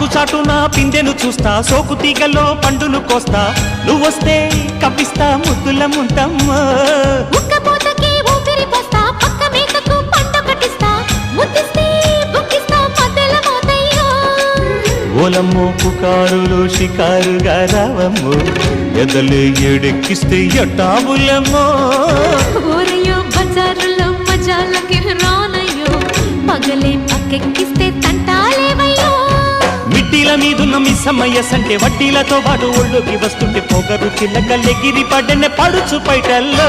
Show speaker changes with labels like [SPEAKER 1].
[SPEAKER 1] ఆకు చాటున పిందెను చూస్తా, సోకు తీగల్లో పండును కోస్తా, నువ్వొస్తే కప్పిస్తా ముద్దుల ముంతమ్మో.
[SPEAKER 2] ఉక్కపోతకి ఊపిరి పోస్తా, పక్క మేకకు పంట కట్టిస్తా, ముద్దిస్తే బుక్కిస్తా మధ్యల మోతయ్యో.
[SPEAKER 1] ఓలమ్మో పుకారులు షికారుగా రావమ్మో, ఎదలే ఏడెక్కిస్తే ఎట్టాబులమ్మో.
[SPEAKER 2] ఊరయ్యో బజారులో మజాలకి రానయ్యో, పగలే పక్కెక్కిస్తే తంటాలేవయ్యో.
[SPEAKER 1] మిట్టిల మీదున్న మిస్సమ్మయ్య సంటే వడ్డీలతో పాటు ఒళ్ళోకి వస్తుంటే పొగరు చిల్లకల్లెగిరి పడ్డనే పడుచు పైటల్లో.